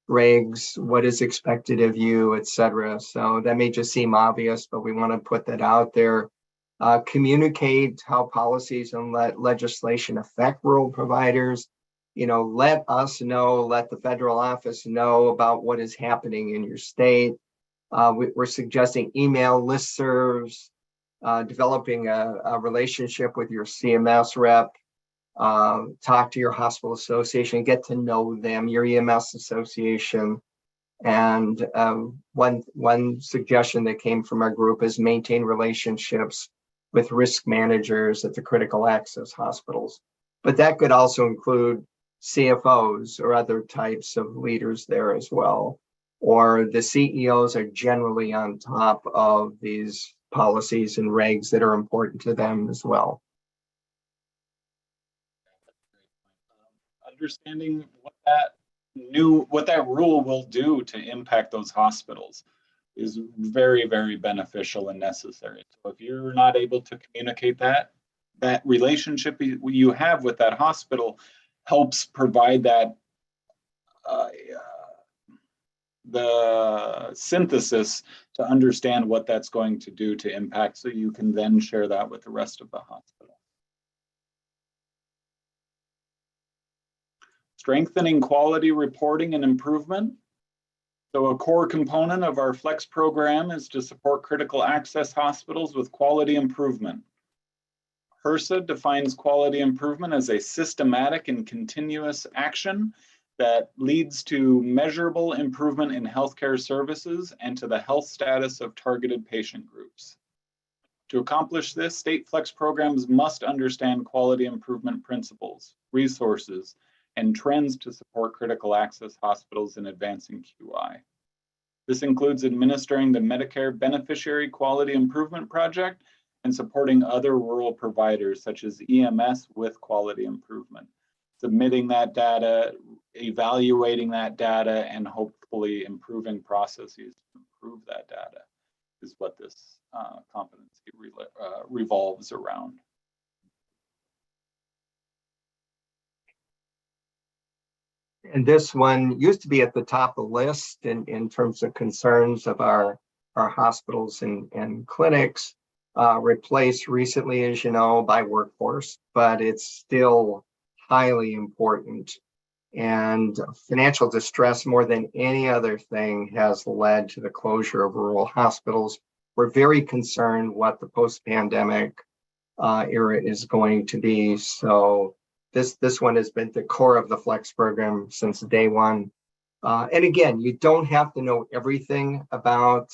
regs, what is expected of you, et cetera. So that may just seem obvious, but we want to put that out there. Communicate how policies and legislation affect rural providers. You know, let us know, let the federal office know about what is happening in your state. We're suggesting email listservs, developing a relationship with your CMS rep, talk to your hospital association, get to know them, your EMS association. And one suggestion that came from our group is maintain relationships with risk managers at the critical access hospitals. but that could also include CFOs or other types of leaders there as well. Or the CEOs are generally on top of these policies and regs that are important to them as well. Understanding what that rule will do to impact those hospitals is very, very beneficial and necessary. So if you're not able to communicate that relationship you have with that hospital helps provide that the synthesis to understand what that's going to do to impact, so you can then share that with the rest of the hospital. Strengthening quality reporting and improvement. So a core component of our FLEX program is to support critical access hospitals with quality improvement. HRSA defines quality improvement as a systematic and continuous action that leads to measurable improvement in healthcare services and to the health status of targeted patient groups. To accomplish this, state FLEX programs must understand quality improvement principles, resources, and trends to support critical access hospitals in advancing QI. This includes administering the Medicare Beneficiary Quality Improvement Project and supporting other rural providers such as EMS with quality improvement. Submitting that data, evaluating that data, and hopefully improving processes to improve that data is what this competency revolves around. And this one used to be at the top of the list in terms of concerns of our hospitals and clinics, replaced recently, as you know, by workforce, but it's still highly important. And financial distress, more than any other thing, has led to the closure of rural hospitals. We're very concerned what the post-pandemic era is going to be. So this one has been the core of the FLEX program since day one. And again, you don't have to know everything about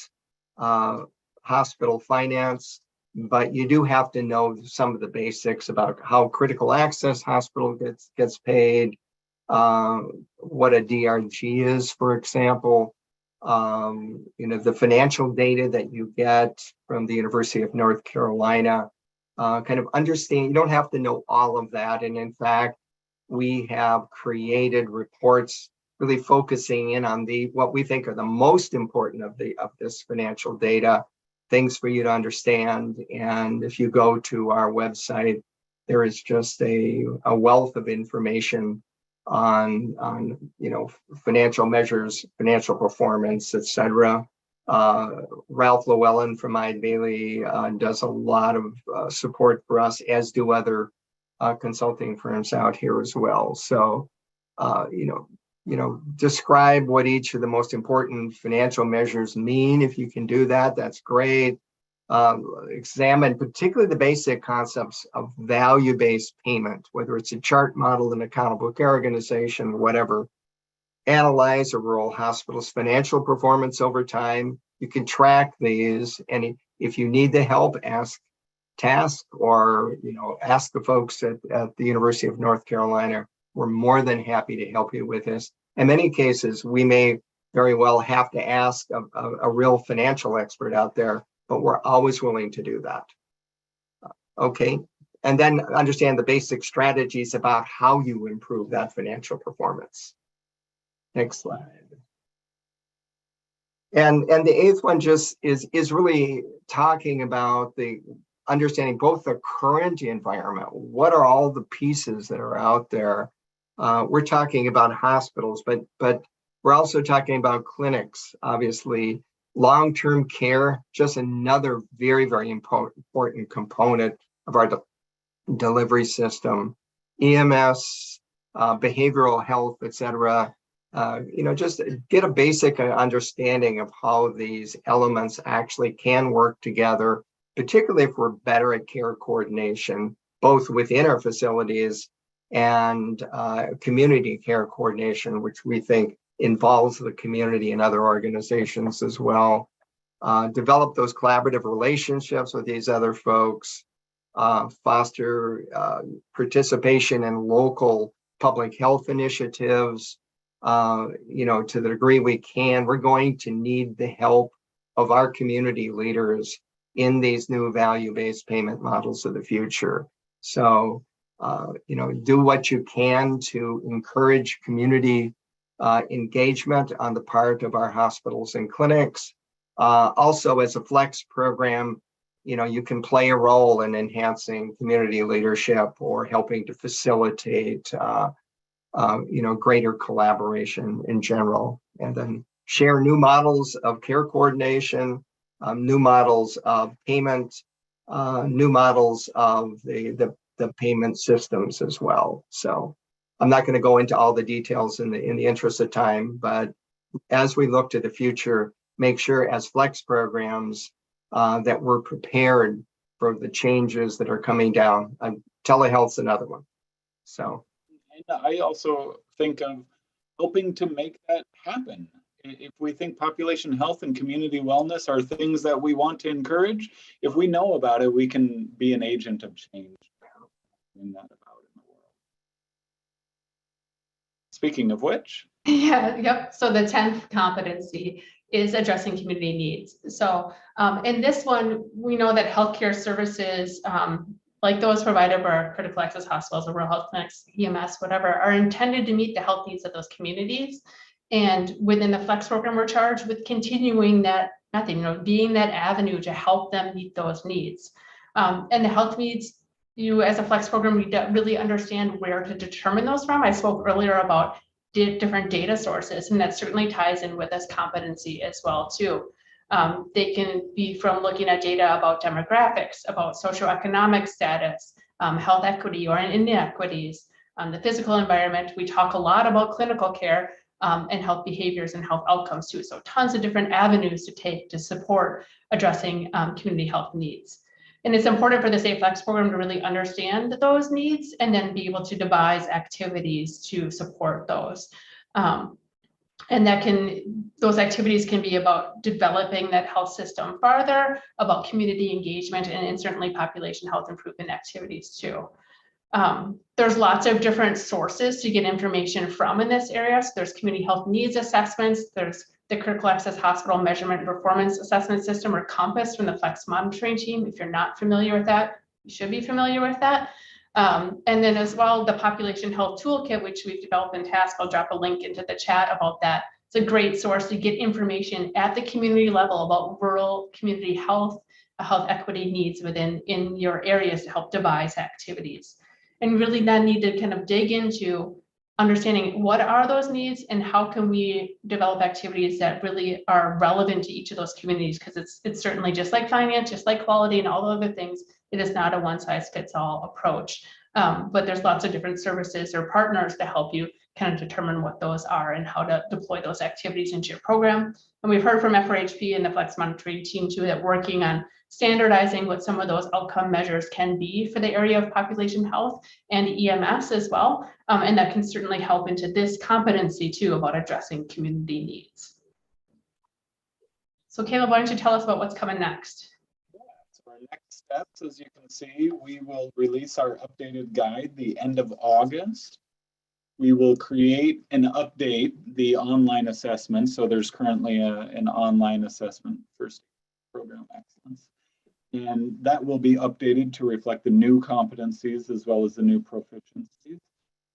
hospital finance, but you do have to know some of the basics about how critical access hospital gets paid, what a DRG is, for example, the financial data that you get from the University of North Carolina, kind of understand. You don't have to know all of that. And in fact, we have created reports really focusing in on what we think are the most important of this financial data, things for you to understand. And if you go to our website, there is just a wealth of information on financial measures, financial performance, etc. Ralph Llewellyn from Eide Bailly does a lot of support for us, as do other consulting firms out here as well. So describe what each of the most important financial measures mean. If you can do that, that's great. Examine particularly the basic concepts of value-based payment, whether it's a chart model, an accountable care organization, whatever. Analyze a rural hospital's financial performance over time. You can track these, and if you need the help, ask TASK or ask the folks at the University of North Carolina. We're more than happy to help you with this. In many cases, we may very well have to ask a real financial expert out there, but we're always willing to do that. Okay, and then understand the basic strategies about how you improve that financial performance. Next slide. And the eighth one just is really talking about the understanding both the current environment. What are all the pieces that are out there? We're talking about hospitals, but we're also talking about clinics, obviously. Long-term care, just another very, very important component of our delivery system. EMS, behavioral health, etc. Just get a basic understanding of how these elements actually can work together, particularly if we're better at care coordination, both within our facilities and community care coordination, which we think involves the community and other organizations as well. Develop those collaborative relationships with these other folks. foster participation in local public health initiatives. To the degree we can, we're going to need the help of our community leaders in these new value-based payment models of the future. So, do what you can to encourage community engagement on the part of our hospitals and clinics. Also, as a flex program, you can play a role in enhancing community leadership or helping to facilitate greater collaboration in general, and then share new models of care coordination, new models of payment, new models of the payment systems as well. So I'm not going to go into all the details in the interest of time, but as we look to the future, make sure as flex programs that we're prepared for the changes that are coming down. Telehealth's another one. So. And I also think of helping to make that happen. If we think population health and community wellness are things that we want to encourage, if we know about it, we can be an agent of change. Bring that about in the world. Speaking of which. Yep. So the 10th competency is addressing community needs. So in this one, we know that healthcare services, like those provided by our critical access hospitals or rural health clinics, EMS, whatever, are intended to meet the health needs of those communities. And within the Flex program, we're charged with continuing that method, being that avenue to help them meet those needs. And the health needs, you as a Flex program, we really understand where to determine those from. I spoke earlier about different data sources, and that certainly ties in with this competency as well too. They can be from looking at data about demographics, about socioeconomic status, health equity or inequities, the physical environment. We talk a lot about clinical care and health behaviors and health outcomes too. So tons of different avenues to take to support addressing community health needs. And it's important for the Safe Flex program to really understand those needs and then be able to devise activities to support those. And those activities can be about developing that health system farther, about community engagement, and certainly population health improvement activities too. There's lots of different sources to get information from in this area. So there's community health needs assessments. There's the Critical Access Hospital Measurement and Performance Assessment System, or COMPASS, from the Flex monitoring team. If you're not familiar with that, you should be familiar with that. And then as well, the Population Health Toolkit, which we've developed in TASK. I'll drop a link into the chat about that. It's a great source to get information at the community level about rural community health equity needs in your areas to help devise activities. And really then need to kind of dig into understanding what are those needs and how can we develop activities that really are relevant to each of those communities, because it's certainly just like finance, just like quality and all the other things, it is not a one-size-fits-all approach. But there's lots of different services or partners to help you kind of determine what those are and how to deploy those activities into your program. And we've heard from FRHP and the Flex monitoring team too, that working on standardizing what some of those outcome measures can be for the area of population health and EMS as well. And that can certainly help into this competency too about addressing community needs. So Caleb, why don't you tell us about what's coming next? Yeah, so our next steps, as you can see, we will release our updated guide the end of August. We will create and update the online assessment. So there's currently an online assessment for program excellence. And that will be updated to reflect the new competencies as well as the new proficiencies.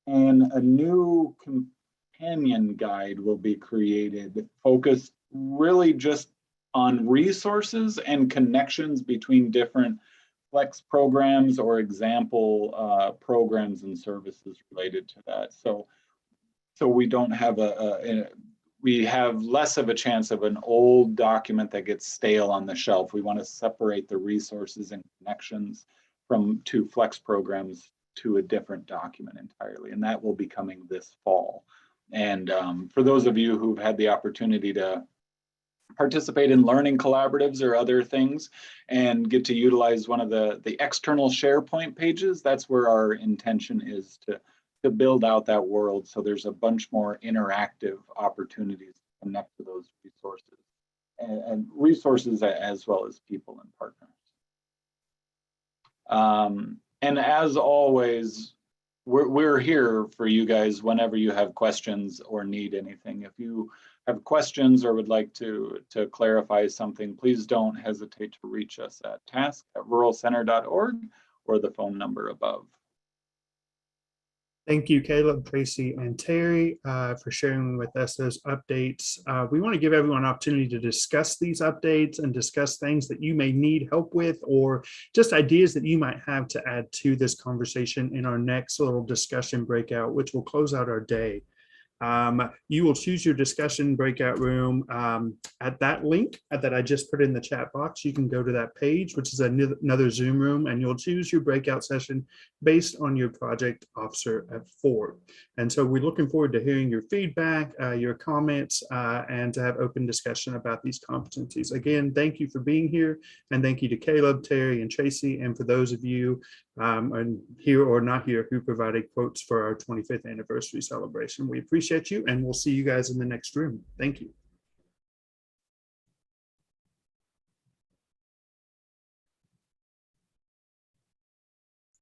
And a new companion guide will be created, focused really just on resources and connections between different Flex programs or example programs and services related to that. So we don't have we have less of a chance of an old document that gets stale on the shelf. We want to separate the resources and connections from two Flex programs to a different document entirely. And that will be coming this fall. And for those of you who've had the opportunity to participate in learning collaboratives or other things and get to utilize one of the external SharePoint pages, that's where our intention is to build out that world. So there's a bunch more interactive opportunities to connect to those resources and resources as well as people and partners. And as always, we're here for you guys whenever you have questions or need anything. If you have questions or would like to clarify something, please don't hesitate to reach us at task@ruralcenter.org or the phone number above. Thank you, Caleb, Tracy, and Terry for sharing with us those updates. We want to give everyone an opportunity to discuss these updates and discuss things that you may need help with, or just ideas that you might have to add to this conversation in our next little discussion breakout, which will close out our day. You will choose your discussion breakout room at that link that I just put in the chat box. You can go to that page, which is another Zoom room, and you'll choose your breakout session based on your project officer at 4. And so we're looking forward to hearing your feedback, your comments, and to have open discussion about these competencies. Again, thank you for being here, and thank you to Caleb, Terry, and Tracy, and for those of you here or not here who provided quotes for our 25th anniversary celebration. We appreciate you, and we'll see you guys in the next room. Thank you.